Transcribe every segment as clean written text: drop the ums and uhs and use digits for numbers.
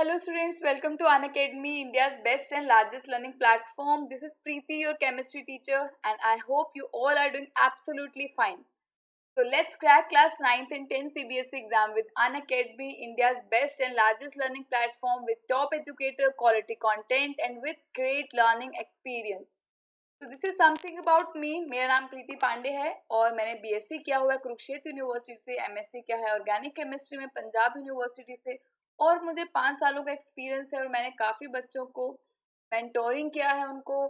Hello students, welcome to Unacademy, India's best and largest learning platform. This is Preeti, your chemistry teacher, and I hope you all are doing absolutely fine. So let's crack class 9th and 10th CBSE exam with Unacademy, India's best and largest learning platform with top educator, quality content and with great learning experience. So this is something about me. मेरा नाम प्रीति पांडे है और मैंने BSc किया हुआ है Kurukshetra university से, MSc किया है ऑर्गेनिक केमिस्ट्री में पंजाब यूनिवर्सिटी से और मुझे 5 सालों का एक्सपीरियंस है और मैंने काफ़ी बच्चों को मेंटोरिंग किया है, उनको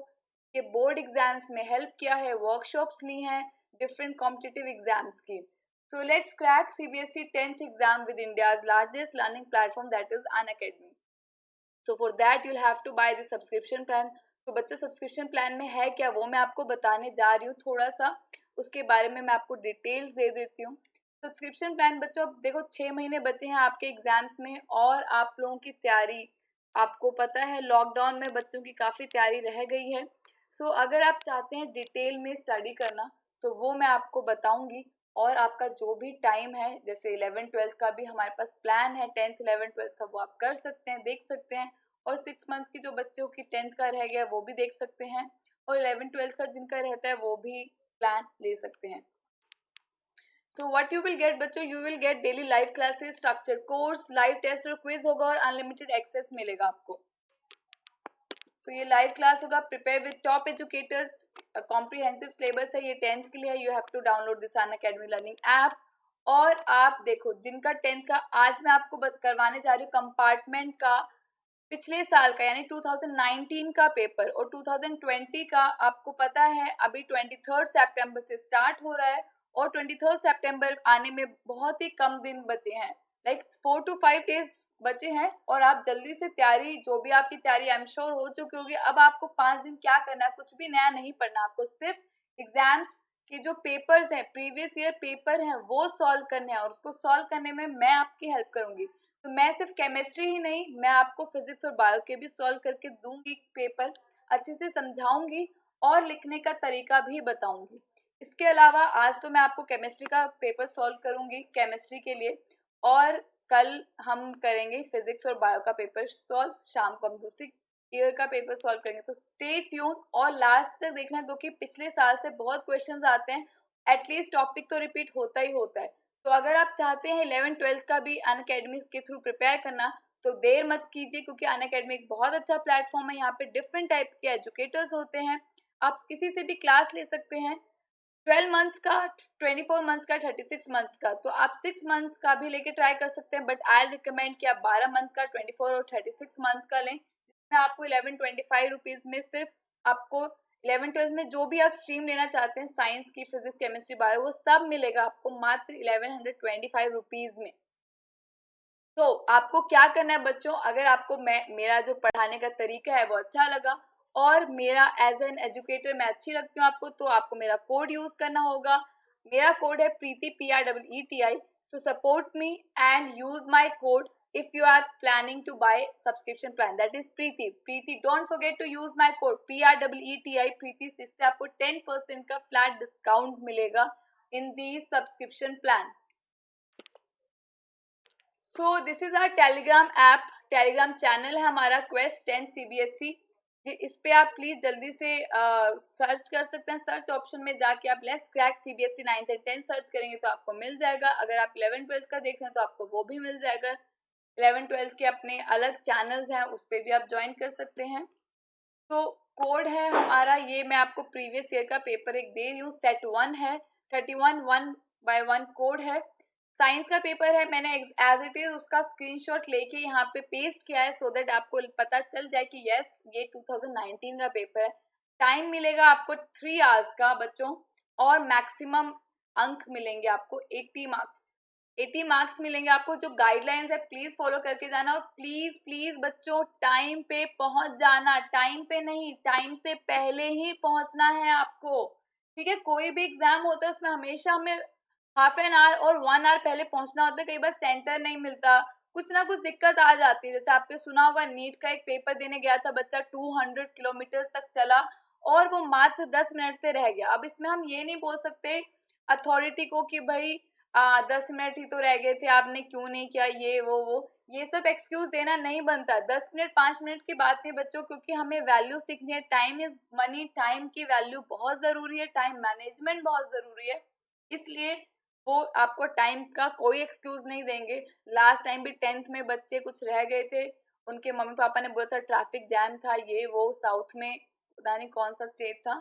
के बोर्ड एग्जाम्स में हेल्प किया है, वर्कशॉप्स ली हैं डिफरेंट कॉम्पिटिटिव एग्जाम्स की. So let's crack CBSE 10th exam with India's largest learning platform that is Unacademy. So for that you'll have to buy the subscription plan. तो बच्चों subscription plan में है क्या वो मैं आपको बताने जा रही हूँ. थोड़ा सा उसके बारे में मैं आपको डिटेल्स दे देती हूँ. सब्सक्रिप्शन प्लान बच्चों, अब देखो 6 महीने बचे हैं आपके एग्जाम्स में और आप लोगों की तैयारी, आपको पता है लॉकडाउन में बच्चों की काफ़ी तैयारी रह गई है. सो अगर आप चाहते हैं डिटेल में स्टडी करना तो वो मैं आपको बताऊंगी. और आपका जो भी टाइम है, जैसे 11th-12th का भी हमारे पास प्लान है, 10th 11th 12th का वो आप कर सकते हैं, देख सकते हैं. और 6 मंथ की जो बच्चों की 10th का रह गया वो भी देख सकते हैं और 11th-12th का जिनका रहता है वो भी प्लान ले सकते हैं. So what you will get बच्चों, you will get daily live classes, structure course, live test और क्विज होगा और अनलिमिटेड एक्सेस मिलेगा आपको. सो ये लाइव क्लास होगा. Prepare with top educators, comprehensive syllabus है, ये 10th के लिए है. You have to download this Unacademy learning app. और आप देखो जिनका 10th का आज मैं आपको करवाने जा रही हूँ कंपार्टमेंट का पिछले साल का यानी 2019 का पेपर और 2020 का. आपको पता है अभी 23 सितंबर से स्टार्ट हो रहा है और 23 सितंबर आने में बहुत ही कम दिन बचे हैं, लाइक 4 to 5 डेज बचे हैं. और आप जल्दी से तैयारी, जो भी आपकी तैयारी आई एम श्योर हो चुकी होगी. अब आपको 5 दिन क्या करना है, कुछ भी नया नहीं पढ़ना, आपको सिर्फ एग्जाम्स के जो पेपर्स हैं, प्रीवियस ईयर पेपर हैं, वो सॉल्व करने हैं और उसको सॉल्व करने में मैं आपकी हेल्प करूंगी. तो मैं सिर्फ केमिस्ट्री ही नहीं, मैं आपको फिजिक्स और बायो के भी सॉल्व करके दूंगी, पेपर अच्छे से समझाऊंगी और लिखने का तरीका भी बताऊंगी. इसके अलावा आज तो मैं आपको केमिस्ट्री का पेपर सॉल्व करूंगी केमिस्ट्री के लिए और कल हम करेंगे फिजिक्स और बायो का पेपर सॉल्व. शाम को हम दूसरी ईयर का पेपर सॉल्व करेंगे. तो स्टे ट्यून और लास्ट तक देखना क्योंकि पिछले साल से बहुत क्वेश्चंस आते हैं. एटलीस्ट टॉपिक तो रिपीट होता ही होता है. तो अगर आप चाहते हैं 11th-12th का भी अनअकैडमी के थ्रू प्रिपेयर करना तो देर मत कीजिए क्योंकि अनअकैडमी एक बहुत अच्छा प्लेटफॉर्म है. यहाँ पे डिफरेंट टाइप के एजुकेटर्स होते हैं, आप किसी से भी क्लास ले सकते हैं. 12 मंथ्स का, 24 मंथ्स का, 36 मंथ्स का. तो आप 6 मंथ्स का भी लेके ट्राई कर सकते हैं, बट आई रिकमेंड कि आप 12 मंथ का, 24 और 36 मंथ का लें. जिसमें आपको 1125 रुपीज़ में सिर्फ आपको 11th-12th में जो भी आप स्ट्रीम लेना चाहते हैं, साइंस की, फिजिक्स, केमिस्ट्री, बायो, वो सब मिलेगा आपको मात्र 1125 रुपीज़ में. तो आपको क्या करना है बच्चों, अगर आपको मेरा जो पढ़ाने का तरीका है वो अच्छा लगा और मेरा एज एन एजुकेटर मैं अच्छी लगती हूँ आपको, तो आपको मेरा कोड यूज़ करना होगा. मेरा कोड है प्रीति PREETI. So support me and use my code if you are planning to buy subscription plan, that is Preeti. Don't forget to use my code PREETI Preeti. इससे आपको 10% का फ्लैट डिस्काउंट मिलेगा in the subscription plan. So this is our Telegram app, Telegram channel है हमारा quest 10 CBSE. इस पे आप please जल्दी से सर्च कर सकते हैं. सर्च ऑप्शन में जाके आप let's crack CBSE 9th and 10th search करेंगे तो आपको मिल जाएगा. अगर आप 11th-12th का देख रहे हैं तो आपको वो भी मिल जाएगा. 11th-12th के अपने अलग चैनल्स हैं, उस पर भी आप ज्वाइन कर सकते हैं. तो कोड है हमारा ये, मैं आपको प्रीवियस ईयर का पेपर एक दे रही हूँ. सेट 1 है, 31 1/1 कोड है. साइंस का पेपर है, मैंने एज इट इज उसका स्क्रीनशॉट लेके यहाँ पे पेस्ट किया है सो दैट आपको पता चल जाए कि यस ये 2019 का पेपर है. टाइम मिलेगा आपको 3 आवर्स का बच्चों और मैक्सिमम अंक मिलेंगे आपको 80 मार्क्स. 80 मार्क्स मिलेंगे आपको. जो गाइडलाइंस है प्लीज फॉलो करके जाना और प्लीज प्लीज बच्चों टाइम पे पहुंच जाना. टाइम पे नहीं, टाइम से पहले ही पहुंचना है आपको, ठीक है. कोई भी एग्जाम होता है उसमें हमेशा हमें हाफ एन आवर और 1 आवर पहले पहुंचना होता है. कई बार सेंटर नहीं मिलता, कुछ ना कुछ दिक्कत आ जाती है. जैसे आपने सुना होगा नीट का एक पेपर देने गया था बच्चा, 200 किलोमीटर तक चला और वो मात्र 10 मिनट से रह गया. अब इसमें हम ये नहीं बोल सकते अथॉरिटी को कि भाई 10 मिनट ही तो रह गए थे, आपने क्यों नहीं किया, ये सब एक्सक्यूज देना नहीं बनता। 10 मिनट 5 मिनट की बात नहीं बच्चों, क्योंकि हमें वैल्यू सीखनी है। टाइम इज मनी, टाइम की वैल्यू बहुत जरूरी है, टाइम मैनेजमेंट बहुत जरूरी है, इसलिए वो आपको टाइम का कोई एक्सक्यूज नहीं देंगे। लास्ट टाइम भी 10th में बच्चे कुछ रह गए थे, उनके मम्मी पापा ने बोला था ट्रैफिक जैम था, ये वो साउथ में पता नहीं कौन सा स्टेट था,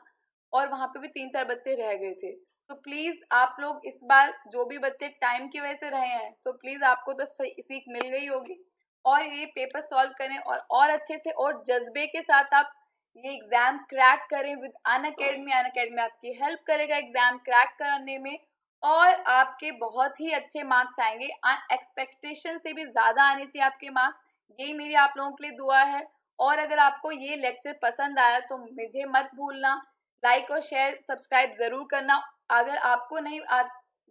और वहां पे भी 3-4 बच्चे रह गए थे। सो प्लीज आप लोग इस बार जो भी बच्चे टाइम की वजह से रहे हैं, सो प्लीज आपको तो सीख मिल गई होगी, और ये पेपर सॉल्व करें और अच्छे से और जज्बे के साथ आप ये एग्जाम क्रैक करें विद अनअकैडमी। अनअकैडमी आपकी हेल्प करेगा एग्जाम क्रैक करने में, और आपके बहुत ही अच्छे मार्क्स आएंगे, एक्सपेक्टेशन से भी ज्यादा आने चाहिए आपके मार्क्स। यही मेरी आप लोगों के लिए दुआ है। और अगर आपको ये लेक्चर पसंद आया तो मुझे मत भूलना लाइक और शेयर सब्सक्राइब जरूर करना। अगर आपको नहीं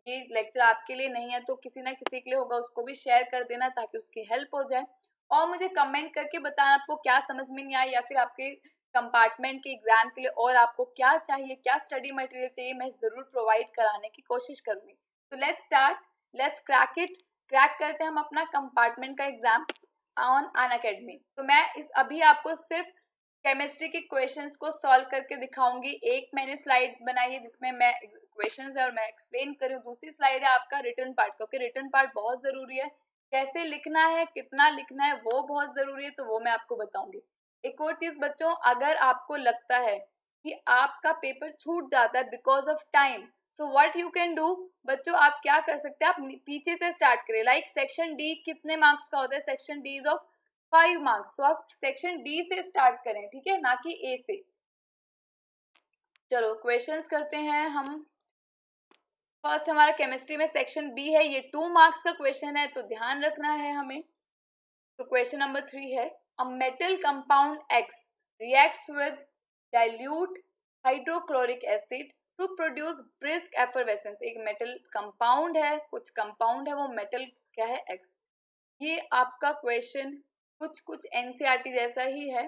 ये लेक्चर आपके लिए नहीं है तो किसी ना किसी के लिए होगा, उसको भी शेयर कर देना ताकि उसकी हेल्प हो जाए। और मुझे कमेंट करके बताना आपको क्या समझ में नहीं आया, या फिर आपके कंपार्टमेंट के एग्जाम के लिए और आपको क्या चाहिए, क्या स्टडी मटेरियल चाहिए, मैं जरूर प्रोवाइड कराने की कोशिश करूंगी। तो let's start, let's crack it. Crack करते हैं हम अपना कंपार्टमेंट का एग्जाम ऑन अनअकैडमी। तो मैं इस अभी आपको सिर्फ केमिस्ट्री के क्वेश्चंस को सॉल्व करके दिखाऊंगी। एक मैंने स्लाइड बनाई है जिसमें मैं क्वेश्चंस है और मैं एक्सप्लेन कर रही हूँ, दूसरी स्लाइड है आपका रिटर्न पार्ट, क्योंकि रिटर्न पार्ट बहुत जरूरी है। कैसे लिखना है, कितना लिखना है, वो बहुत जरूरी है, तो वो मैं आपको बताऊंगी। एक और चीज बच्चों, अगर आपको लगता है कि आपका पेपर छूट जाता है because of time, so what you can do बच्चों, आप क्या कर सकते हैं, आप पीछे से स्टार्ट करें। लाइक सेक्शन डी कितने मार्क्स का होता है, section D is of 5 marks, तो आप सेक्शन डी से स्टार्ट करें, ठीक है, ना कि ए से। चलो क्वेश्चंस करते हैं हम। फर्स्ट हमारा केमिस्ट्री में सेक्शन बी है, ये 2 मार्क्स का क्वेश्चन है, तो ध्यान रखना है हमें। तो क्वेश्चन नंबर 3 है, a metal compound X reacts with dilute hydrochloric acid to produce brisk effervescence. एक मेटल कंपाउंड है, कुछ कंपाउंड है, वो मेटल क्या है, एक्स। ये आपका क्वेश्चन कुछ एनसीईआरटी जैसा ही है।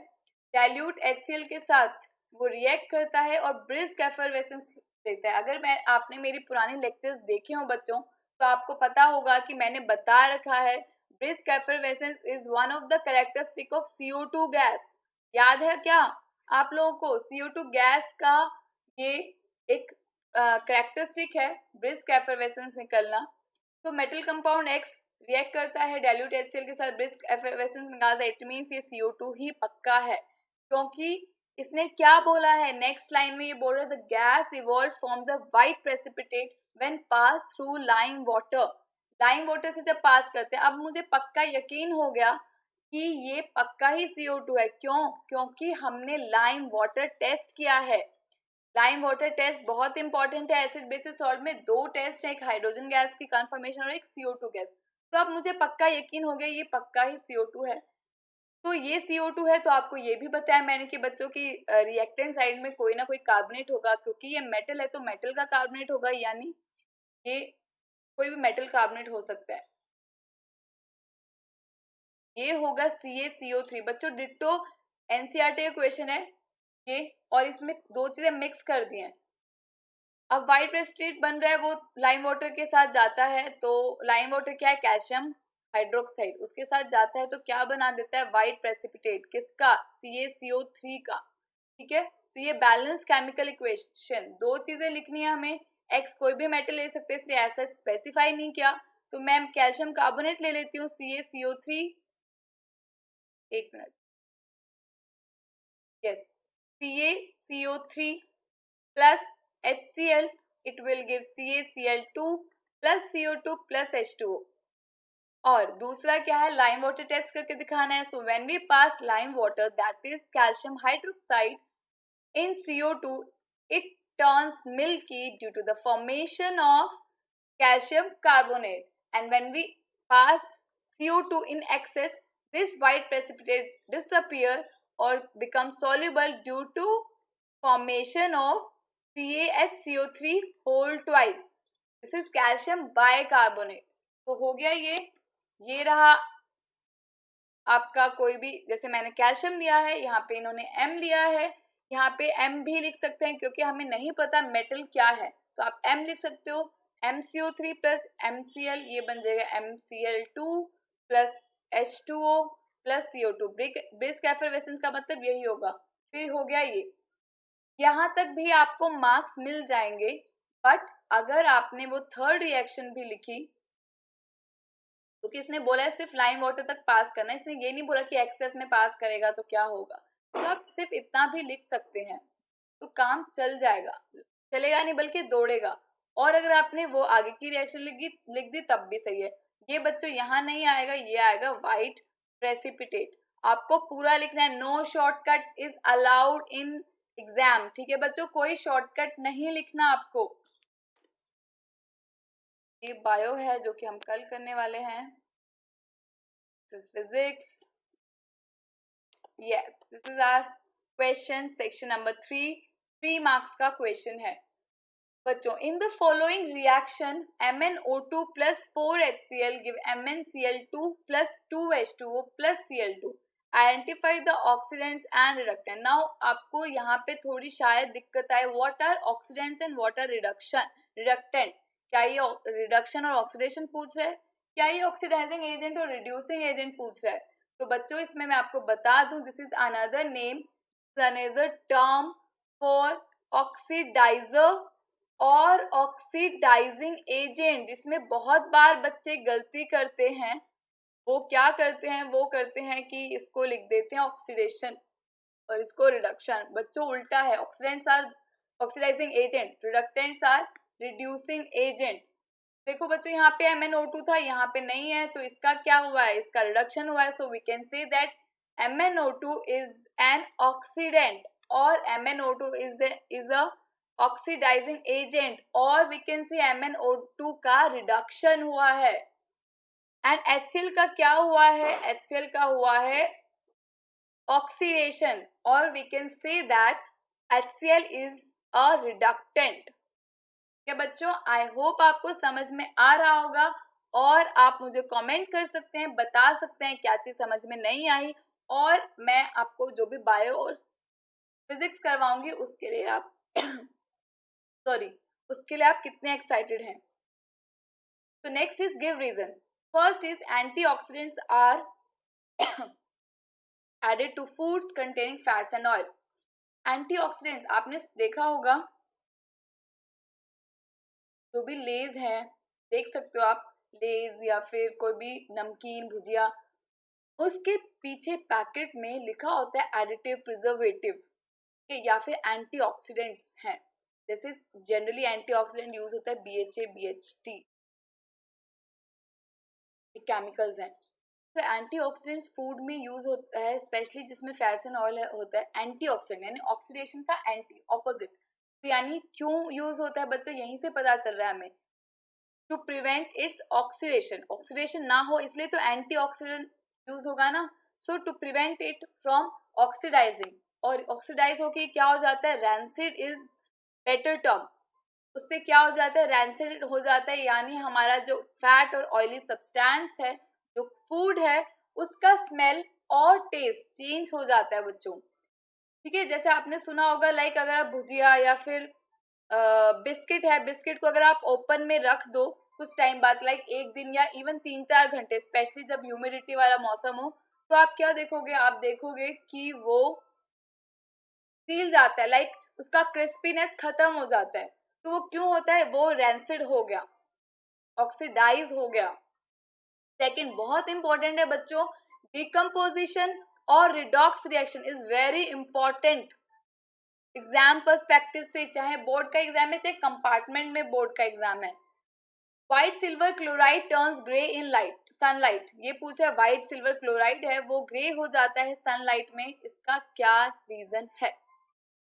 डाइल्यूट HCl के साथ वो रिएक्ट करता है और ब्रिस्क एफरवेसेंस देता है। अगर मैं आपने मेरी पुरानी लेक्चर्स देखे हो बच्चों, तो आपको पता होगा कि मैंने बता रखा है brisk effervescence is one of the characteristic of CO2 gas. याद है क्या आप लोगों को, CO2 गैस का ये एक कैरेक्टरिस्टिक है ब्रिस्क एफरवेसेंस निकलना। तो मेटल कंपाउंड एक्स रिएक्ट करता है डाइल्यूट HCl के साथ, ब्रिस्क एफरवेसेंस निकालता है, इट मींस ये CO2 ही पक्का है, क्योंकि इसने क्या बोला है नेक्स्ट लाइन में, ये बोल रहा है the gas evolve from the white precipitate when pass through lime water. Lime water से जब पास करते हैं, अब मुझे पक्का यकीन हो गया कि ये पक्का ही CO2 है। क्यों? क्योंकि हमने लाइम वाटर टेस्ट किया है। लाइम वाटर टेस्ट बहुत इंपॉर्टेंट है। एसिड बेसिस सॉल्ट में 2 टेस्ट है, एक हाइड्रोजन गैस की कंफर्मेशन और एक CO2 गैस। तो अब मुझे पक्का यकीन हो गया ये पक्का ही CO2 है। तो ये CO2 है, तो आपको ये भी बताया मैंने कि बच्चों की रिएक्टेंट साइड में कोई ना कोई कार्बोनेट होगा, क्योंकि ये मेटल है तो मेटल का कार्बोनेट होगा, यानी ये कोई भी मेटल कार्बोनेट हो सकता है। ये होगा CaCO3 बच्चों, डिट्टो एनसीईआरटी का क्वेश्चन है ये, और इसमें 2 चीजें मिक्स कर दी हैं। अब व्हाइट प्रेसिपिटेट बन रहा है, वो लाइम वाटर के साथ जाता है, तो लाइम वाटर क्या है, कैल्शियम हाइड्रोक्साइड, उसके साथ जाता है तो क्या बना देता है, व्हाइट प्रेसिपिटेट, किसका, CaCO3 का। ठीक है, तो ये बैलेंस केमिकल इक्वेशन, 2 चीजें लिखनी है हमें। एक्स कोई भी मेटल ले सकते हैं, इसलिए ऐसा स्पेसिफाई नहीं किया, तो मैं कैल्शियम कार्बोनेट ले लेती हूँ CaCO3। एक minute, yes, CaCO3 plus HCl, it will give CaCl2 plus CO2 plus H2O। और दूसरा क्या है, लाइम वाटर टेस्ट करके दिखाना है। So when we pass lime water that is calcium hydroxide in CO2, it turns milky due to the formation of calcium carbonate, and when we pass CO2 in excess, this white precipitate disappear or become soluble due to formation of CaHCO3 whole twice. This is calcium bicarbonate। तो हो गया ये रहा आपका कोई भी, जैसे मैंने कैल्शियम लिया है, यहाँ पे इन्होंने M लिया है, यहाँ पे M भी लिख सकते हैं क्योंकि हमें नहीं पता मेटल क्या है, तो आप M लिख सकते हो। MCO3 प्लस MCl, ये बन जाएगा MCl2 plus H2O plus CO2। Brisk effervescence का मतलब यही होगा। फिर हो गया ये, यहाँ तक भी आपको मार्क्स मिल जाएंगे। बट अगर आपने वो थर्ड रिएक्शन भी लिखी, तो किसने बोला है सिर्फ लाइम वाटर तक पास करना है, इसने ये नहीं बोला कि एक्सेस में पास करेगा तो क्या होगा। तो आप सिर्फ इतना भी लिख सकते हैं तो काम चल जाएगा, चलेगा नहीं बल्कि दौड़ेगा। और अगर आपने वो आगे की रिएक्शन लिख दी तब भी सही है। ये बच्चों यहाँ नहीं आएगा, ये आएगा वाइट प्रेसिपिटेट। आपको पूरा लिखना है, no shortcut is allowed in exam. ठीक है बच्चों, कोई शॉर्टकट नहीं लिखना आपको। ये बायो है जो कि हम कल करने वाले हैं। This is physics. Yes, this is our question section number 3। 3 marks का क्वेश्चन है बच्चों। In the following reaction MnO2 plus 4HCl give MnCl2 plus 2H2O plus Cl2। Identify the oxidants and reductant. Now आपको यहाँ पे थोड़ी शायद दिक्कत आए, what are oxidants and what are reductant. क्या ये रिडक्शन और ऑक्सीडेशन पूछ रहे हैं, क्या ये ऑक्सीडाइजिंग एजेंट और रिड्यूसिंग एजेंट पूछ रहा है? तो बच्चों इसमें मैं आपको बता दूं, this is another name, another term for oxidizer और ऑक्सीडाइजिंग एजेंट। इसमें बहुत बार बच्चे गलती करते हैं, वो क्या करते हैं, वो करते हैं कि इसको लिख देते हैं ऑक्सीडेशन और इसको रिडक्शन। बच्चों उल्टा है, oxidants are oxidising agent, reductants are reducing agent. देखो बच्चों यहाँ पे MnO2 था, यहाँ पे नहीं है, तो इसका क्या हुआ है, इसका रिडक्शन हुआ है। So we can say that MnO2 is an oxidant और MnO2 is a oxidizing agent, और वी कैन से MnO2 का रिडक्शन हुआ है। एंड HCl का क्या हुआ है, HCl का हुआ है ऑक्सीडेशन, और we can say that HCl is a reductant. क्या बच्चों, आई होप आपको समझ में आ रहा होगा, और आप मुझे कमेंट कर सकते हैं, बता सकते हैं क्या चीज समझ में नहीं आई, और मैं आपको जो भी बायो और फिजिक्स करवाऊंगी उसके लिए आप उसके लिए आप कितने एक्साइटेड हैं। तो next is give reason. First is antioxidants are added to foods containing fats and oil. Antioxidants आपने देखा होगा, जो भी लेज है, देख सकते हो आप, लेज या फिर कोई भी नमकीन भुजिया, उसके पीछे पैकेट में लिखा होता है एडिटिव प्रिजर्वेटिव या फिर एंटीऑक्सीडेंट्स हैं। जैसे जनरली एंटीऑक्सीडेंट यूज होता है BHA BHT, केमिकल्स हैं। तो एंटीऑक्सीडेंट्स फूड में यूज होता है, स्पेशली जिसमें फैट्स एंड ऑयल होता है। एंटीऑक्सीडेंट यानी ऑक्सीडेशन का एंटी, ऑपोजिट। तो यानी क्यों यूज होता है बच्चों, यहीं से पता चल रहा है हमें, to prevent its oxidation, oxidation ना हो इसलिए तो एंटीऑक्सीडेंट यूज होगा ना। So to prevent it from oxidising, और ऑक्सीडाइज होके क्या हो जाता है, रैंसिड इज बेटर टर्म, उससे क्या हो जाता है, रैंसिड हो जाता है, यानी हमारा जो फैट और ऑयली सब्सटेंस है, जो फूड है, उसका स्मेल और टेस्ट चेंज हो जाता है बच्चों। ठीक है, जैसे आपने सुना होगा, लाइक अगर आप भुजिया या फिर बिस्किट है, बिस्किट को अगर आप ओपन में रख दो कुछ टाइम बाद, लाइक एक दिन या इवन 3-4 घंटे, स्पेशली जब ह्यूमिडिटी वाला मौसम हो, तो आप क्या देखोगे, आप देखोगे कि वो सील जाता है, लाइक उसका क्रिस्पीनेस खत्म हो जाता है। तो वो क्यों होता है, वो रैंसिड हो गया, ऑक्सीडाइज हो गया। सेकंड बहुत इंपॉर्टेंट है बच्चों, डिकम्पोजिशन और redox reaction is very important exam perspective से, चाहे बोर्ड का एग्जाम है चाहे कंपार्टमेंट में बोर्ड का एग्जाम है। White silver chloride turns grey in light sunlight, ये पूछा है, व्हाइट सिल्वर क्लोराइड है वो ग्रे हो जाता है सनलाइट में, इसका क्या रीजन है?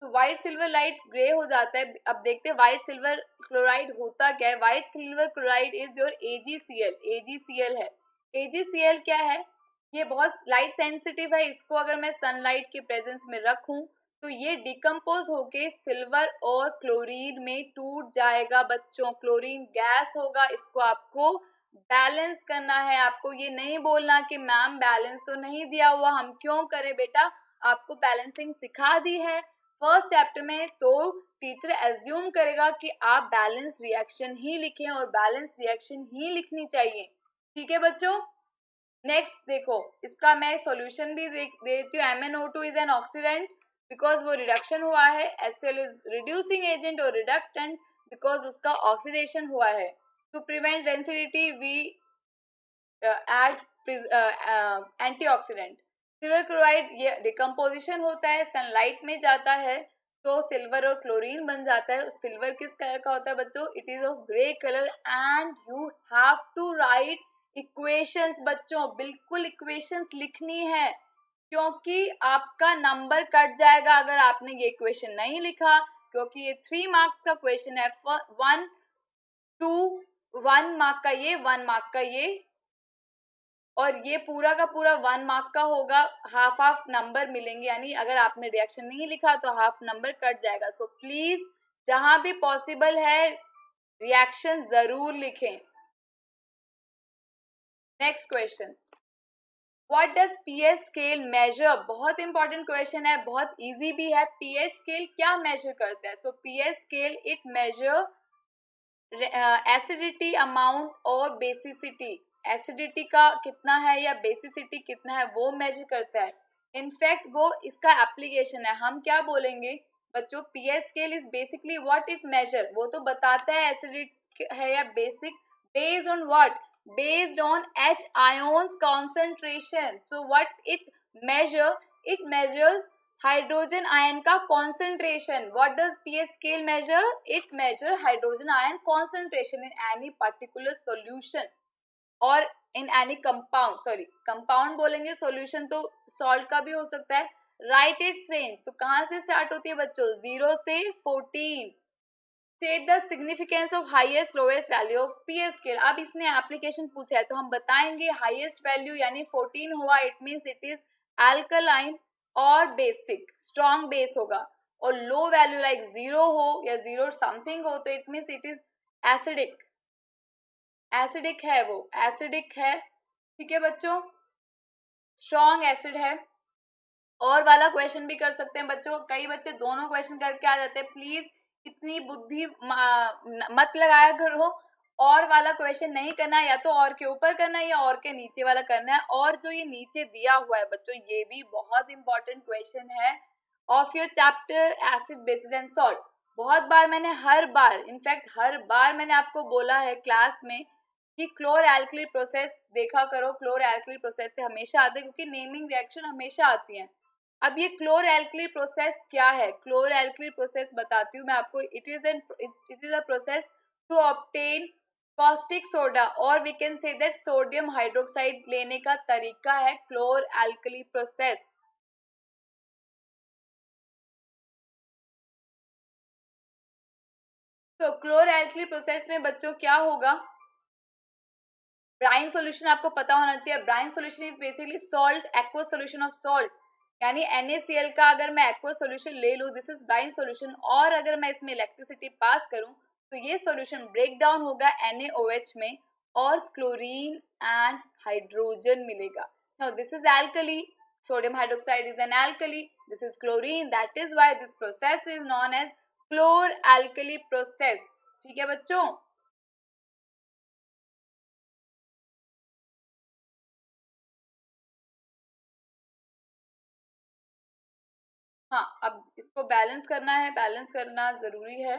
तो व्हाइट सिल्वर लाइट ग्रे हो जाता है। अब देखते हैं व्हाइट सिल्वर क्लोराइड होता क्या है। White silver chloride is your AgCl, AgCl है। AgCl क्या है, ये बहुत लाइट सेंसिटिव है, इसको अगर मैं सनलाइट के प्रेजेंस में रखूं तो ये डिकम्पोज होके सिल्वर और क्लोरीन में टूट जाएगा बच्चों, क्लोरीन गैस होगा। इसको आपको बैलेंस करना है, आपको ये नहीं बोलना कि मैम बैलेंस तो नहीं दिया हुआ, हम क्यों करें बेटा, आपको बैलेंसिंग सिखा दी है, फर्स्ट चैप्टर में तो टीचर एज्यूम करेगा कि आप बैलेंस रिएक्शन ही लिखें और बैलेंस रिएक्शन ही लिखनी चाहिए, ठीक है बच्चों। नेक्स्ट देखो, इसका मैं सॉल्यूशन भी देती हूँ। MnO2 is an oxidant because वो रिडक्शन हुआ है, HCl इज रिड्यूसिंग एजेंट और रिडक्टेंट बिकॉज उसका ऑक्सीडेशन हुआ है। To prevent density we add antioxidant. Silver chloride ये डिकम्पोजिशन होता है, सनलाइट में जाता है तो सिल्वर और क्लोरीन बन जाता है। सिल्वर किस कलर का होता है बच्चों? It is of grey colour and you have to write equations बच्चों, बिल्कुल इक्वेशंस लिखनी है क्योंकि आपका नंबर कट जाएगा अगर आपने ये इक्वेशन नहीं लिखा, क्योंकि ये 3 मार्क्स का क्वेश्चन है। 1 2 1 मार्क का ये, 1 मार्क का ये, और ये पूरा का पूरा 1 मार्क का होगा। हाफ हाफ नंबर मिलेंगे, यानी अगर आपने रिएक्शन नहीं लिखा तो हाफ नंबर कट जाएगा। सो प्लीज जहां भी पॉसिबल है रिएक्शन जरूर लिखें। Next question, what does pH scale major? बहुत इंपॉर्टेंट क्वेश्चन है, बहुत इजी भी है। पीएस स्केल क्या मेजर करता है? So pH scale it measure acidity amount और बेसिसिटी। एसिडिटी का कितना है या बेसिसिटी कितना है वो मेजर करता है। इनफैक्ट वो इसका एप्लीकेशन है। हम क्या बोलेंगे बच्चों, pH scale is basically what it measure, वो तो बताता है एसिडिक है या basic, based on what, based on H ions concentration. So what it measure, it measures hydrogen ion का concentration. What does pH scale measure? It measure hydrogen ion concentration in any particular solution और in any compound, sorry compound बोलेंगे, solution तो salt का भी हो सकता है। Right it's range, तो कहाँ से स्टार्ट होती है बच्चों? 0 से 14। State the significance of highest lowest value of PS scale. अब इसने एप्लीकेशन पूछा है तो हम बताएंगे हाईएस्ट वैल्यू यानी 14 हुआ, it means it is alkaline और बेसिक, स्ट्रॉन्ग बेस होगा। और लो वैल्यू लाइक 0 हो या 0 समथिंग हो तो it means it is acidic, acidic है, वो एसिडिक है, ठीक है बच्चों, स्ट्रॉन्ग एसिड है। और वाला क्वेश्चन भी कर सकते हैं बच्चों, कई बच्चे दोनों क्वेश्चन करके आ जाते हैं। प्लीज इतनी बुद्धि मत लगाया करो, और वाला क्वेश्चन नहीं करना, या तो और के ऊपर करना है या और के नीचे वाला करना है। और जो ये नीचे दिया हुआ है बच्चों, ये भी बहुत इंपॉर्टेंट क्वेश्चन है of your chapter acid basis and salt. बहुत बार मैंने इनफैक्ट हर बार मैंने आपको बोला है क्लास में कि क्लोर एल्कली प्रोसेस देखा करो। क्लोर एल्कली प्रोसेस से हमेशा आते हैं क्योंकि नेमिंग रिएक्शन हमेशा आती हैं। अब ये क्लोर एल्कली प्रोसेस क्या है? क्लोर एल्कली प्रोसेस बताती हूँ मैं आपको। It is a process to obtain caustic soda, और we can say that sodium hydroxide लेने का तरीका है क्लोर एल्कली प्रोसेस। तो क्लोर एल्कली प्रोसेस में बच्चों क्या होगा? ब्राइन सॉल्यूशन आपको पता होना चाहिए। Brine solution is basically salt, aqueous solution of salt, यानी NaCl का अगर मैं एक्वस सॉल्यूशन ले लूँ, दिस इज ब्राइन सॉल्यूशन, और अगर मैं इसमें इलेक्ट्रिसिटी पास करूँ तो ये सॉल्यूशन ब्रेक डाउन होगा NaOH में और क्लोरीन एंड हाइड्रोजन मिलेगा। Now this is alkali, sodium hydroxide is an alkali, this is chlorine, that is why this process is known as chlor-alkali process, ठीक है बच्चों। हाँ, अब इसको बैलेंस करना है, बैलेंस करना जरूरी है,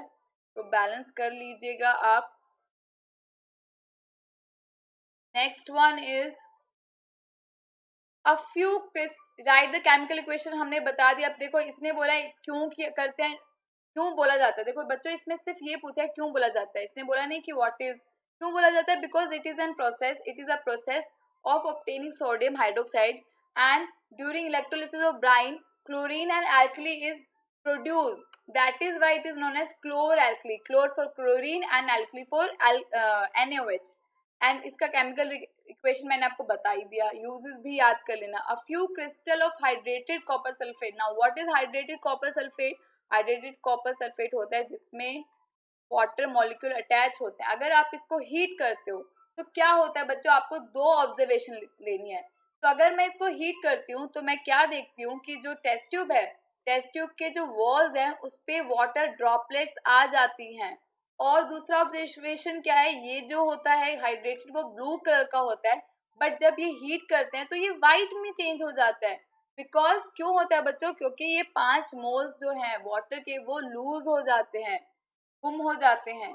तो बैलेंस कर लीजिएगा आप। Next one is a few right the chemical equation, हमने बता दिया। अब देखो इसने बोला है क्यों करते हैं, क्यों बोला जाता है। देखो बच्चों इसमें सिर्फ ये पूछा है क्यों बोला जाता है, इसने बोला नहीं कि व्हाट इज, क्यों बोला जाता है? Because it is an process, it is a process of obtaining sodium hydroxide, and during electrolysis of brine chlorine and alkali is produced, that is why it is known as chlor-alkali, chlor for chlorine and alkali for NaOH। and इसका chemical equation मैंने आपको बता ही दिया, uses भी याद कर लेना। A few crystal of hydrated copper sulphate. Now what is hydrated copper sulphate? Hydrated copper sulphate होता है जिसमें वाटर मॉलिक्यूल अटैच होते हैं। अगर आप इसको हीट करते हो तो क्या होता है बच्चों, आपको 2 ऑब्जर्वेशन लेनी है। तो अगर मैं इसको हीट करती हूँ तो मैं क्या देखती हूँ कि जो टेस्ट ट्यूब है टेस्ट ट्यूब के जो वॉल्स हैं उस पे वाटर ड्रॉपलेट्स आ जाती हैं। और दूसरा ऑब्जर्वेशन क्या है, ये जो होता है हाइड्रेटेड वो ब्लू कलर का होता है, बट जब ये हीट करते हैं तो ये वाइट में चेंज हो जाता है। बिकॉज क्यों होता है बच्चों, क्योंकि ये 5 मोल्स जो हैं वाटर के वो लूज हो जाते हैं, गुम हो जाते हैं।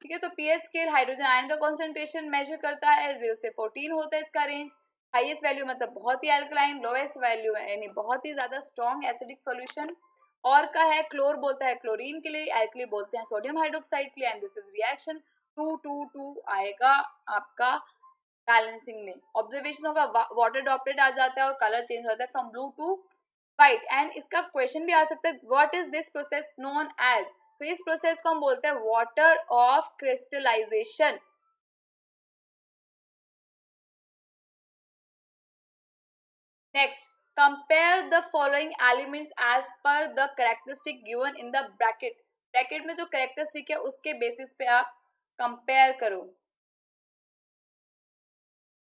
ठीक है, तो पीएच स्केल हाइड्रोजन आयन का कॉन्सेंट्रेशन मेजर करता है, 0 से 14 होता है इसका रेंज। हाईएस्ट वैल्यू मतलब बहुत ही एल्कलाइन, लोएस्ट वैल्यू है यानी बहुत ही ज्यादा स्ट्रॉन्ग एसिडिक सॉल्यूशन। और का है क्लोर बोलता है क्लोरीन के लिए, एल्कली बोलते हैं सोडियम हाइड्रोक्साइड के लिए, एंड दिस इज रिएक्शन 2 2 2 आएगा आपका बैलेंसिंग में। ऑब्जर्वेशन होगा वाटर ड्रॉपलेट आ जाता है और कलर चेंज होता है from blue to white. And इसका क्वेश्चन भी आ सकता है, what is this process known as. So इस प्रोसेस को हम बोलते हैं water of crystallisation. Next, compare the following elements as per the characteristic given in the bracket. Bracket में जो कैरेक्टरिस्टिक है उसके बेसिस पे आप कंपेयर करो।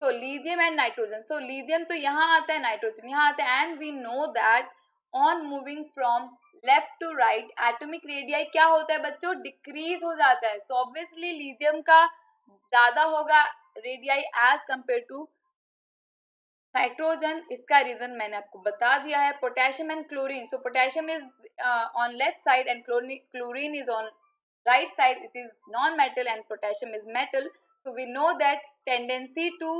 तो lithium and nitrogen, so lithium तो यहाँ आता है, नाइट्रोजन यहाँ आता है, and we know that on moving from left to right atomic radii क्या होता है बच्चों, डिक्रीज हो जाता है। सो ऑब्वियसली लिथियम का ज्यादा होगा radii as compare to nitrogen. इसका रीजन मैंने आपको बता दिया है। Potassium and chlorine, so potassium is on left side and chlorine is on right side, it is non-metal and potassium is metal. So we know that tendency to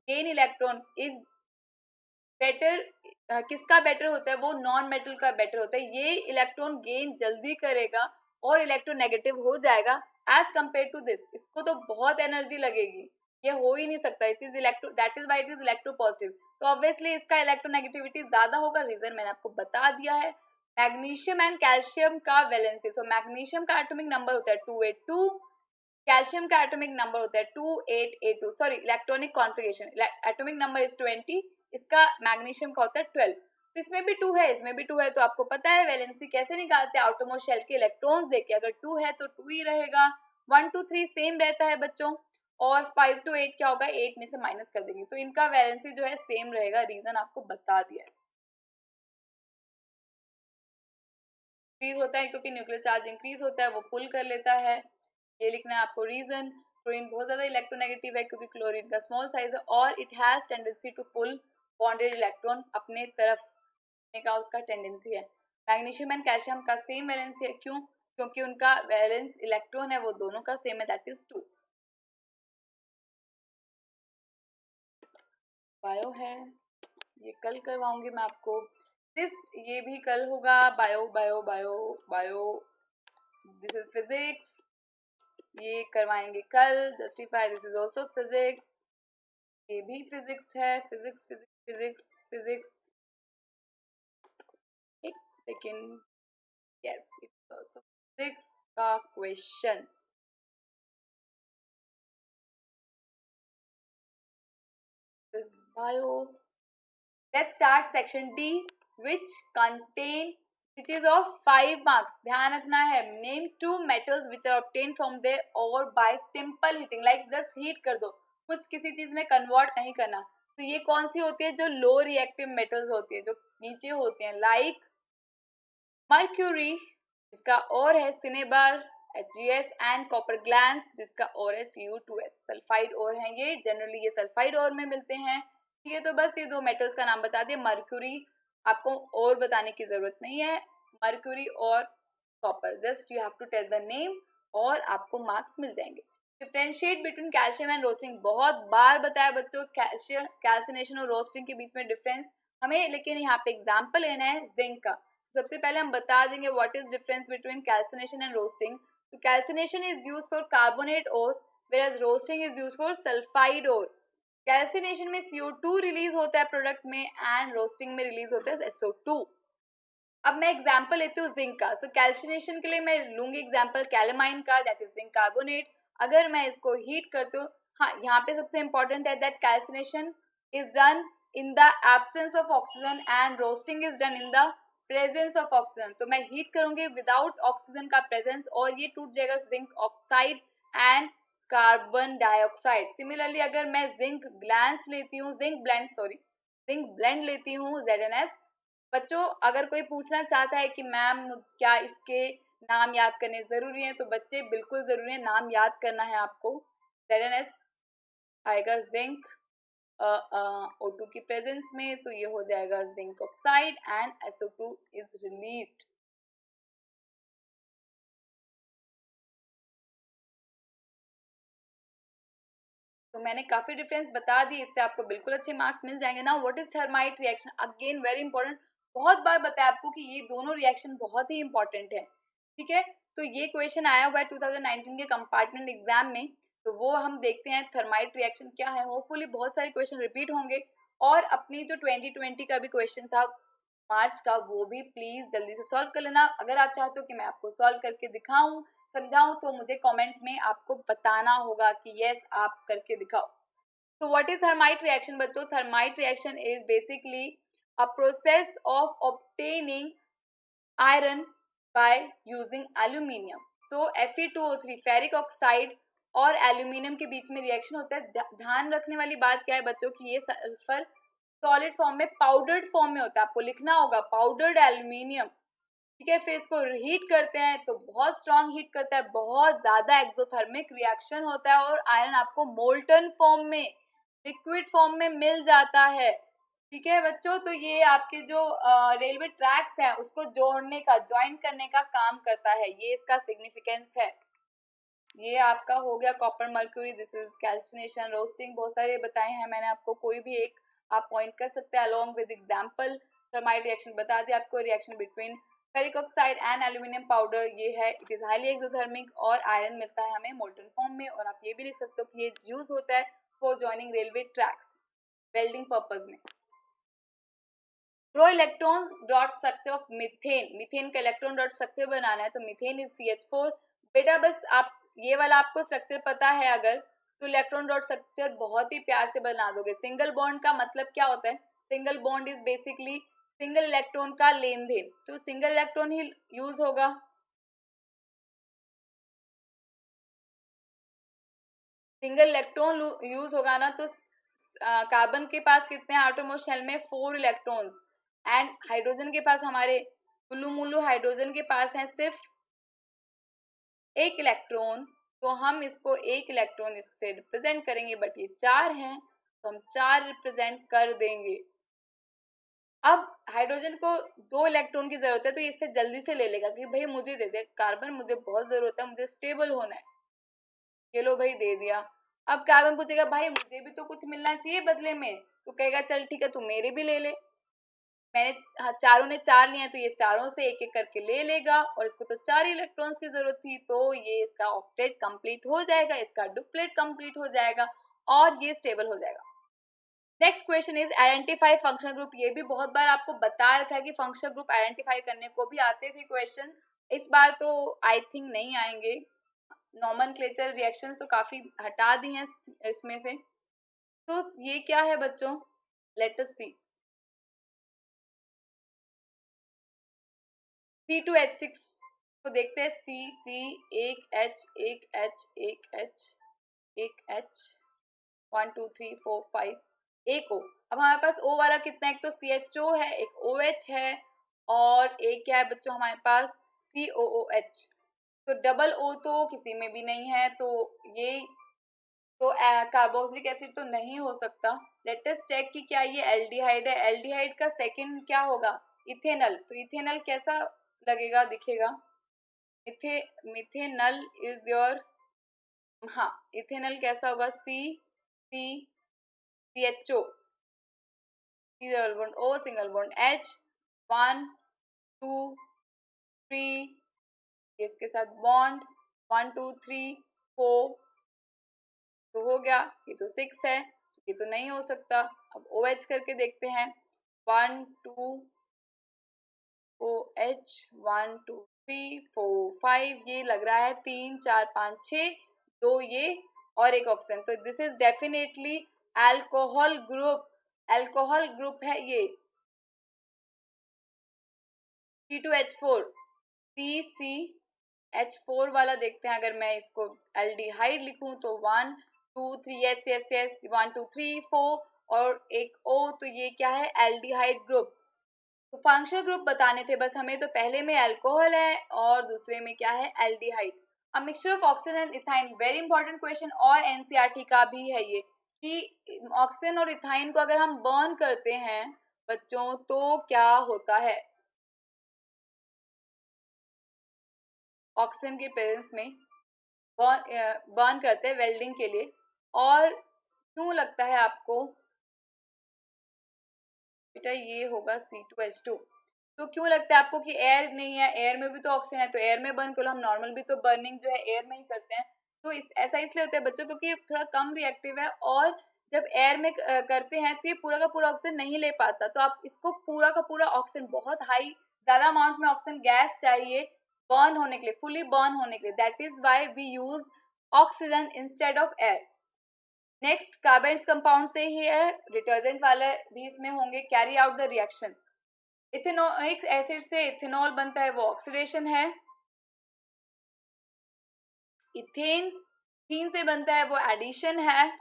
gain electron is better, किसका better होता है, वो non metal का better होता है। ये electron gain जल्दी करेगा और इलेक्ट्रोनेगेटिव हो जाएगा एज कंपेयर टू दिस। इसको तो बहुत एनर्जी लगेगी, ये हो ही नहीं सकता। It is electro, that is why it is electro positive. So obviously इसका इलेक्ट्रोनेगेटिविटी ज्यादा होगा, रीजन मैंने आपको बता दिया है। मैग्नीशियम एंड कैल्शियम का वैलेंसी, सो मैग्नीशियम का एटॉमिक नंबर होता है 282, कैल्शियम का एटॉमिक नंबर होता है 2882। Sorry, electronic configuration, atomic number is 20, इसका मैग्नीशियम का होता है 12। तो इसमें भी 2 है, इसमें भी 2 है, तो आपको पता है वैलेंसी कैसे निकालते हैं, आउटरमोस्ट शेल के इलेक्ट्रॉन्स देके। अगर 2 है तो 2 ही रहेगा, 1 2 3 सेम रहता है बच्चों, और 5 to 8 क्या होगा, 8 में से माइनस कर देंगे, तो इनका वैलेंसी जो है सेम रहेगा। रीजन आपको बता दिया है। इंक्रीज होता है क्योंकि न्यूक्लियर चार्ज इंक्रीज होता है, वो पुल कर लेता है, ये लिखना है आपको रीजन। क्लोरीन बहुत ज्यादा इलेक्ट्रोनेगेटिव है क्योंकि क्लोरीन का स्मॉल साइज है और it has tendency to pull bonded electron अपने तरफ का उसका टेंडेंसी है। मैग्नीशियम एंड कैल्शियम का सेम वैलेंसी है, क्यों, क्योंकि उनका वैलेंस इलेक्ट्रॉन है वो दोनों का सेम है, दैट इज 2। बायो है, ये कल करवाऊंगी मैं आपको लिस्ट, ये भी कल होगा। Bio bio bio bio, this is physics, ये करवाएंगे कल। Justify, this is also physics, ये भी फिजिक्स है। फिजिक्स फिजिक्स फिजिक्स फिजिक्स, एक second, yes it's also physics का question. This bio, let's start section D which contain, which is of 5 marks। ध्यान रखना है, name 2 metals which are obtained from their ore by simple heating, like just heat कर दो, कुछ किसी चीज में कन्वर्ट नहीं करना। तो ये कौन सी होती है, जो लो रिएक्टिव मेटल्स होती है, जो नीचे होती हैं, लाइक मर्क्यूरी जिसका और है cinnabar HgS, and copper glance जिसका और है Cu2S। सल्फाइड और है ये, जनरली ये सल्फाइड और में मिलते हैं। ठीक है, तो बस ये 2 मेटल्स का नाम बता दिए। मर्क्यूरी आपको और बताने की जरूरत नहीं है, मर्क्यूरी और copper, just you have to tell the name और आपको मार्क्स मिल जाएंगे। Differentiate between calcium and roasting, बहुत बार बताया बच्चों कैल्शियम, कैल्सिनेशन और रोस्टिंग के बीच में डिफरेंस हमें, लेकिन यहाँ पे एग्जाम्पल लेना है जिंक का। सबसे पहले हम बता देंगे what is difference between calcination and roasting. तो calcination is used for carbonate और whereas roasting is used for sulphide और। कैल्सिनेशन में CO2 रिलीज होता है प्रोडक्ट में, एंड रोस्टिंग में रिलीज होता है SO2। अब मैं एग्जांपल लेती हूँ जिंक का। सो कैल्सिनेशन के लिए मैं लूंगी एग्जांपल कैलेमाइन का, दैट इज जिंक कार्बोनेट। अगर मैं इसको हीट करती हूँ, हाँ यहाँ पे सबसे इंपॉर्टेंट है that calcination is done in the absence of oxygen and roasting is done in the presence of oxygen. तो मैं हीट करूंगी विदाउट ऑक्सीजन का प्रेजेंस और ये टूट जाएगा zinc oxide and carbon dioxide. Similarly अगर मैं जिंक ग्लैंस लेती हूँ, जिंक ब्लेंड लेती हूँ ZnS, बच्चों अगर कोई पूछना चाहता है कि मैम क्या इसके नाम याद करने जरूरी है, तो बच्चे बिल्कुल जरूरी है, नाम याद करना है आपको। ZnS आएगा जिंक O2 की प्रेजेंस में, तो ये हो जाएगा zinc oxide and SO2 is released. तो मैंने काफी डिफरेंस बता दी, इससे आपको बिल्कुल अच्छे मार्क्स मिल जाएंगे ना। What is thermite reaction, again very important, बहुत बार बताया आपको कि ये दोनों रिएक्शन बहुत ही इंपॉर्टेंट है, ठीक है। तो ये क्वेश्चन आया हुआ है 2019 के कंपार्टमेंट एग्जाम में, तो वो हम देखते हैं थर्माइट रिएक्शन क्या है। होपफुली बहुत सारे क्वेश्चन रिपीट होंगे, और अपनी जो 2020 का भी क्वेश्चन था मार्च का, वो भी प्लीज जल्दी से सॉल्व कर लेना। अगर आप चाहते हो कि मैं आपको सॉल्व करके दिखाऊं, समझाऊं, तो मुझे कमेंट में आपको बताना होगा कि यस आप करके दिखाओ। तो व्हाट इज थर्माइट रिएक्शन बच्चों? Thermite reaction is basically a process of obtaining iron by using aluminium. So Fe2O3 ferric oxide और एल्यूमिनियम के बीच में रिएक्शन होता है। ध्यान रखने वाली बात क्या है बच्चों की ये सल्फर सॉलिड फॉर्म में, पाउडर्ड फॉर्म में होता है, आपको लिखना होगा पाउडर्ड एल्यूमिनियम, ठीक है। फिर इसको हीट करते हैं तो बहुत स्ट्रांग हीट करता है, बहुत ज्यादा एक्सोथर्मिक रिएक्शन होता है, और आयरन आपको मोल्टन फॉर्म में, लिक्विड फॉर्म में मिल जाता है, ठीक है बच्चों। तो ये आपके जो रेलवे ट्रैक्स हैं उसको जोड़ने का, ज्वाइन करने का काम करता है, ये इसका सिग्निफिकेंस है। ये आपका हो गया copper mercury, this is calcination, roasting, बहुत सारे बताए हैं मैंने आपको, कोई भी एक आप पॉइंट कर सकते हैं along with example. Thermite reaction बता दिया आपको, reaction between ferric oxide and aluminium powder, ये है इट इज हाईली एक्सोथर्मिक, और आयरन मिलता है हमें मोल्टन फॉर्म में। और आप ये भी लिख सकते हो कि ये यूज होता है for joining railway tracks, welding purpose में। प्रो electron dot structure of methane, methane का इलेक्ट्रॉन डॉट स्ट्रक्चर बनाना है, तो मीथेन इज CH4। बेटा बस आप ये वाला आपको स्ट्रक्चर पता है अगर, तो इलेक्ट्रॉन डॉट स्ट्रक्चर बहुत ही प्यार से बना दोगे। सिंगल बॉन्ड का मतलब क्या होता है? Single bond is basically single electron का लेन देन, तो सिंगल इलेक्ट्रॉन ही यूज होगा। सिंगल इलेक्ट्रॉन यूज होगा ना, तो कार्बन के पास कितने आटोमोस्ट शेल में? 4 इलेक्ट्रॉन्स, एंड हाइड्रोजन के पास, हमारे कुल्लू मुल्लू हाइड्रोजन के पास है सिर्फ 1 इलेक्ट्रॉन, तो हम इसको 1 इलेक्ट्रॉन इससे रिप्रेजेंट करेंगे, बट ये 4 हैं तो हम 4 रिप्रेजेंट कर देंगे। अब हाइड्रोजन को 2 इलेक्ट्रॉन की जरूरत है, तो ये इससे जल्दी से ले लेगा कि भाई मुझे दे दे, कार्बन मुझे बहुत जरूरत है, मुझे स्टेबल होना है, ये लो भाई दे दिया। अब कार्बन पूछेगा भाई मुझे भी तो कुछ मिलना चाहिए बदले में, तो कहेगा चल ठीक है तू मेरे भी ले ले। मैंने चारों ने 4 लिए हैं, तो ये चारों से एक एक करके ले लेगा, और इसको तो 4 इलेक्ट्रॉन्स की जरूरत थी, तो ये इसका ऑक्टेट कंप्लीट हो जाएगा, इसका डुप्लेट कंप्लीट हो जाएगा, और ये स्टेबल हो जाएगा। Next question is identify functional group. ये भी बहुत बार आपको बता रखा है कि फंक्शनल ग्रुप आइडेंटिफाई करने को भी आते थे क्वेश्चन, इस बार तो आई थिंक नहीं आएंगे। नॉमेनक्लेचर रिएक्शंस तो काफी हटा दी हैं इसमें से। तो ये क्या है बच्चों? लेट अस सी। C2H6 को देखते हैं, C एक H एक H एक H एक H 1 2 3 4 5 एक O। अब हमारे पास O वाला कितना है? एक तो CHO है, एक OH है, और एक क्या है बच्चों हमारे पास? COOH। तो डबल O तो किसी में भी नहीं है, तो ये तो कार्बोक्सिलिक एसिड तो नहीं हो सकता। लेट अस चेक कि क्या ये एल्डिहाइड है। एल्डिहाइड का सेकंड क्या होगा? इथेनल। तो इथेनल कैसा लगेगा, दिखेगा? मिथेनल इज योर, हाँ इथेनल कैसा होगा? CHO, single bond O, single bond H, 1 2 3, इसके साथ बॉन्ड 1 2 3 4, तो हो गया। ये तो 6 है, ये तो नहीं हो सकता। अब OH करके देखते हैं, 1 2 OH 1 2 3 4 5, ये लग रहा है 3 4 5 6, 2 ये और एक ऑक्सीजन, तो this is definitely alcohol group. Alcohol group है ये। C2H4, CCH4 वाला देखते हैं। अगर मैं इसको एल्डिहाइड लिखूं तो 1 2 3, यस यस यस, 1 2 3 4 और एक O, तो ये क्या है? Aldehyde group. तो फंक्शनल ग्रुप बताने थे बस हमें, तो पहले में अल्कोहल है और दूसरे में क्या है, aldehyde. A mixture of oxygen and ethyne, very important question और एनसीईआरटी का भी है ये, कि ऑक्सीजन और इथाइन को अगर हम बर्न करते हैं बच्चों तो क्या होता है, ऑक्सीजन के प्रेजेंस में बर्न करते हैं वेल्डिंग के लिए। और क्यों लगता है आपको बेटा ये होगा C2H2, तो क्यों लगता है आपको कि एयर नहीं है, एयर में भी तो ऑक्सीजन है, तो एयर में बर्न करो, हम नॉर्मल भी तो बर्निंग जो है एयर में ही करते हैं। तो ऐसा इसलिए होता है बच्चों क्योंकि थोड़ा कम रिएक्टिव है, और जब एयर में करते हैं तो ये पूरा का पूरा ऑक्सीजन नहीं ले पाता, तो आप इसको पूरा का पूरा ऑक्सीजन, बहुत हाई ज्यादा अमाउंट में ऑक्सीजन गैस चाहिए बर्न होने के लिए, फुली बर्न होने के लिए, that is why we use oxygen instead of air. Next carbons compound से ही है, डिटर्जेंट वाले भी इसमें होंगे। Carry out the reaction, ethanoic acid से इथेनॉल बनता है, वो ऑक्सीडेशन है। इथेन थीन से बनता है, वो एडिशन है,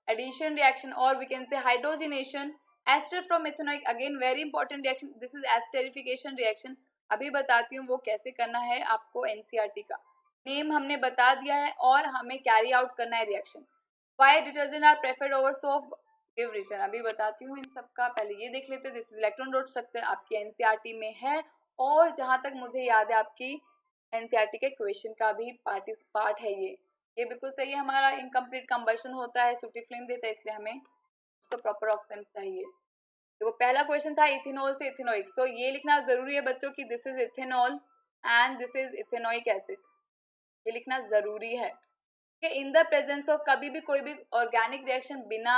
एडिशन रिएक्शन, और we can say hydrogenation. Ester from ethanoic, again very important reaction, this is esterification reaction. अभी बताती हूँ वो कैसे करना है आपको, एनसीईआरटी का नेम हमने बता दिया है, और हमें कैरी आउट करना है reaction. Why detergent are preferred over soap, give reason, अभी बताती हूँ इन सब का, पहले ये देख लेते हैं। This is electron dot structure, आपकी एनसीईआरटी में है, और जहां तक मुझे याद है आपकी एनसीईआरटी के क्वेश्चन का भी पार्ट है ये बिल्कुल सही है। हमारा इनकम्प्लीट कंबशन होता है, सूटी फ्लेम देता है, इसलिए हमें उसका प्रॉपर ऑक्सीजन चाहिए। तो वो पहला क्वेश्चन था इथेनॉल से इथेनोइक, सो ये लिखना जरूरी है बच्चों की this is ethanol and this is ethanoic acid, ये लिखना जरूरी है। इन द प्रेजेंस ऑफ, कभी भी कोई भी ऑर्गेनिक रिएक्शन बिना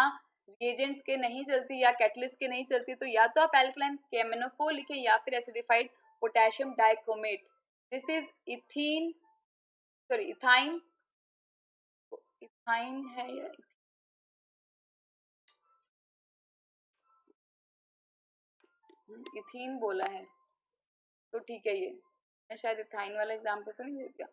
रिएजेंट्स के नहीं चलती या कैटलिस्ट के नहीं चलती, तो या तो आप एल्कलाइन KMnO4 लिखें या फिर acidified potassium dichromate. This is ethene, sorry ethyne, ethyne है या इथीन बोला है, तो ठीक है। ये मैं शायद इथाइन वाला एग्जाम्पल तो नहीं दे दिया,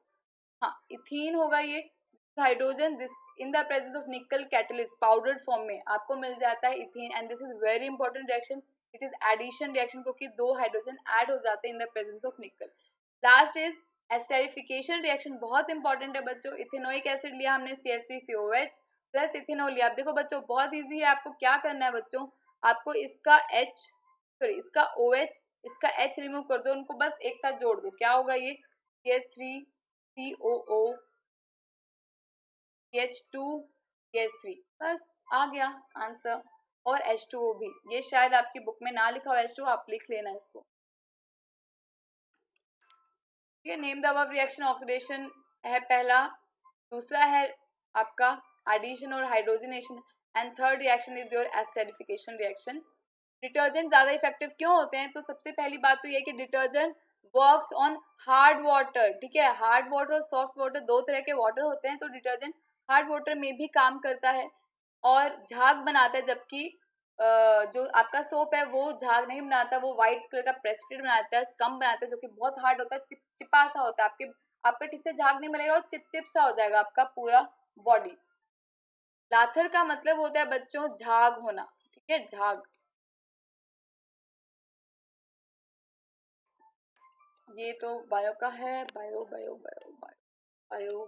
हाँ इथीन होगा ये। Hydrogen, this in the presence of nickel catalyst powdered form में आपको मिल जाता है ethene, and this is very important reaction, it is addition reaction, क्योंकि दो हाइड्रोजन ऐड हो जाते हैं in the presence of nickel. Last is esterification reaction, बहुत इंपॉर्टेंट है बच्चों। इथेनोइक एसिड लिया हमने CH3COH प्लस इथेनॉल लिया। आप देखो बच्चों बहुत ईजी है, आपको क्या करना है बच्चों, आपको इसका इसका OH इसका H रिमूव कर दो, उनको बस एक साथ जोड़ दो, क्या होगा ये CH3COO CH2 CH3, बस आ गया आंसर। और H2O भी, ये शायद आपकी बुक में ना लिखा हो H2, आप लिख लेना इसको। ये name the above reaction, oxidation है पहला, दूसरा है आपका एडिशन और hydrogenation, and third reaction is your esterification reaction. Detergent ज्यादा इफेक्टिव क्यों होते हैं, तो सबसे पहली बात तो ये कि detergent works on hard water, ठीक है, हार्ड वाटर और सॉफ्ट वाटर दो तरह के वाटर होते हैं, तो डिटर्जेंट हार्ड वाटर में भी काम करता है और झाग बनाता है, जबकि जो आपका सोप है वो झाग नहीं बनाता, वो व्हाइट कलर का प्रेसिपिटेट बनाता है, स्कम बनाता है, जो कि बहुत हार्ड होता है, चिपचिपा सा होता है, आपके ठीक से झाग नहीं मिलेगा और चिपचिप सा हो जाएगा आपका पूरा बॉडी। लाथर का मतलब होता है बच्चों झाग होना, ठीक है, झाग। ये तो बायो का है, bio bio bio bio bio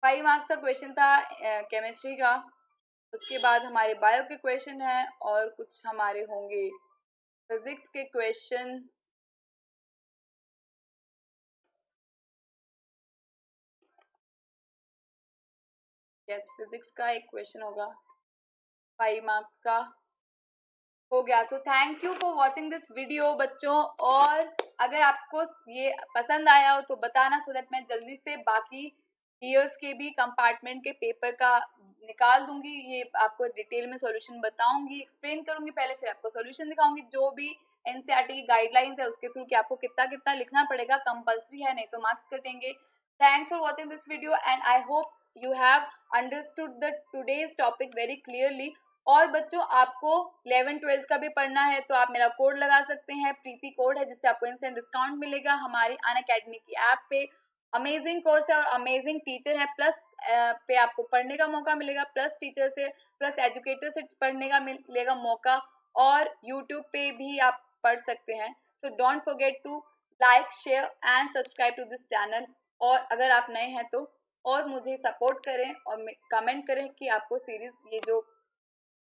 5 marks का क्वेश्चन था केमिस्ट्री का। उसके बाद हमारे बायो के क्वेश्चन है और कुछ हमारे होंगे फिजिक्स के क्वेश्चन। यस, फिजिक्स का एक क्वेश्चन होगा 5 मार्क्स का, हो गया। So thank you for watching this video बच्चों, और अगर आपको ये पसंद आया हो तो बताना, सो दैट मैं जल्दी से बाकी ईयर्स के भी कंपार्टमेंट के पेपर का निकाल दूंगी, ये आपको डिटेल में सॉल्यूशन बताऊंगी, एक्सप्लेन करूंगी पहले, फिर आपको सॉल्यूशन दिखाऊंगी, जो भी एनसीईआरटी की गाइडलाइंस है उसके थ्रू कि आपको कितना कितना लिखना पड़ेगा, कंपल्सरी है, नहीं तो मार्क्स कटेंगे। Thanks for watching this video and I hope you have understood the today's topic very clearly. और बच्चों आपको 11-12 का भी पढ़ना है तो आप मेरा कोड लगा सकते हैं, प्रीति कोड है, जिससे आपको इंस्टेंट डिस्काउंट मिलेगा हमारी अनअकैडमी की ऐप पे। अमेजिंग कोर्स है और अमेजिंग टीचर है, प्लस पे आपको पढ़ने का मौका मिलेगा, प्लस टीचर से, प्लस एजुकेटर से पढ़ने का मिलेगा मौका, और यूट्यूब पे भी आप पढ़ सकते हैं. So don't forget to like, share and subscribe to this channel. और अगर आप नए हैं तो और मुझे सपोर्ट करें और कमेंट करें कि आपको सीरीज ये जो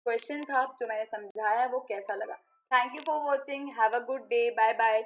क्वेश्चन था जो मैंने समझाया है वो कैसा लगा. Thank you for watching. Have a good day. Bye bye.